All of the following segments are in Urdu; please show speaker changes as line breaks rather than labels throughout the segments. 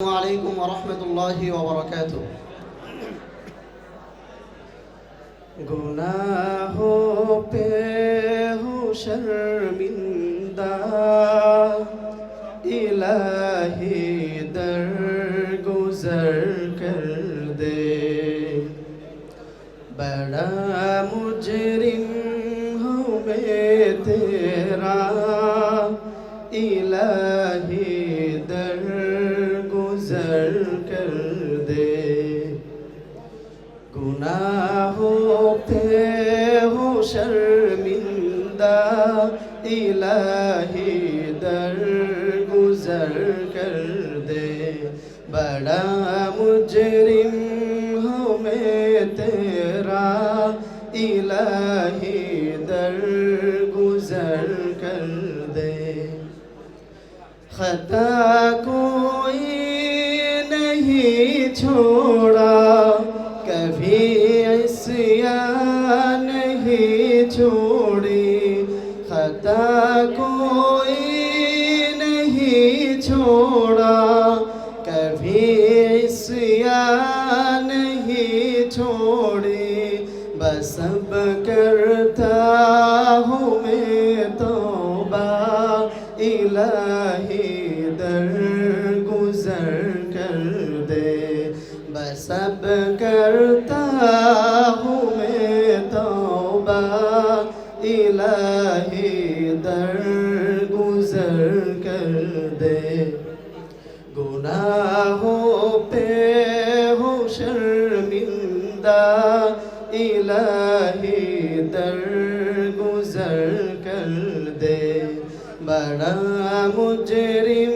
السلام علیکم ورحمۃ اللہ وبرکاتہ۔ گناہوں پہ ہوں شرمندہ، الہی درگزر کر دے، بڑا مجرم ہوں میں تیرا، الہی درگزر کر دے، گناہوں پہ ہوں شرمندہ، الہی درگزر کر دے، بڑا مجرم ہوں میں تیرا، الہی درگزر کر دے، خطا کوئی نہیں چھوڑا، کبھی عصیان نہیں چھوڑی، خطا کوئی نہیں چھوڑا، کبھی عصیان نہیں چھوڑی، بس اب کرتا ہوں میں توبہ، الہی درگزر کر دے، بس اب کرتا ہوں میں توبہ، الہی درگزر کر دے، گناہوں پہ ہوں شرمندہ، الہی درگزر کر دے، بڑا مجرم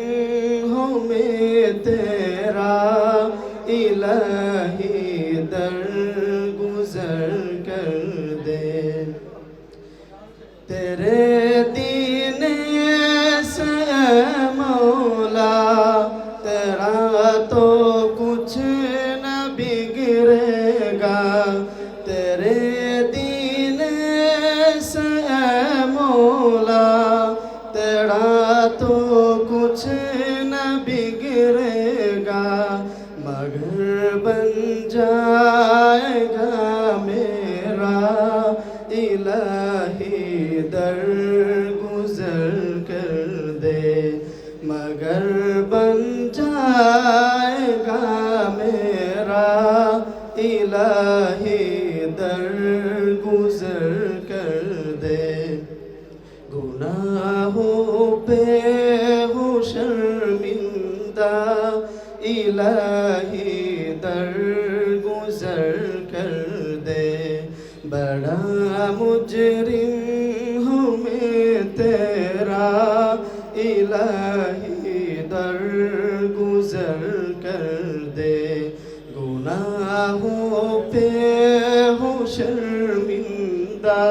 ہوں میں تیرا، الہی درگزر کر دے، تیرے دین سے مولا، تیرا تو کچھ نہ بگڑے گا، تیرے دین سے مولا، تیرا تو کچھ نہ بگڑے گا، مگر بن جائے گا میرا، الہی درگزر کر دے، مگر بن جائے گا میرا، الہی درگزر کر دے، گناہوں پہ ہوں شرمندہ، الہی درگزر کر دے، بڑا مجرم ہوں میں تیرا، الہی درگزر کر دے، گناہوں پہ ہوں شرمندہ،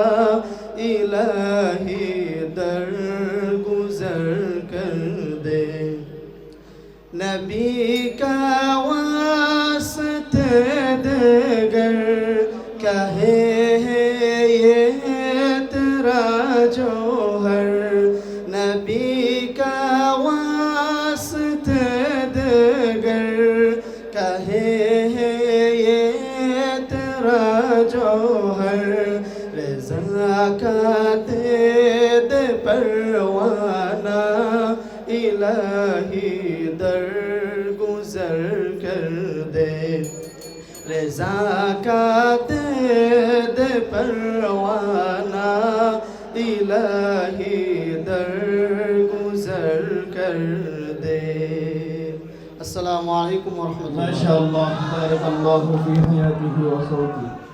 الہی درگزر کر دے، نبی کا واسطے دیگر کہے ہے یہ تیرا جوہر، نبی کا واسطے دیگر کہے ہے یہ تیرا جوہر، رضا کا دے دے پروانہ، الہی درگزر کر دے، رضا کا دے دے پروانہ، الہی درگزر کر دے۔ السلام علیکم ورحمۃ اللہ۔
ما شاء اللہ، بارک اللہ فی حیاتہ و صوتہ۔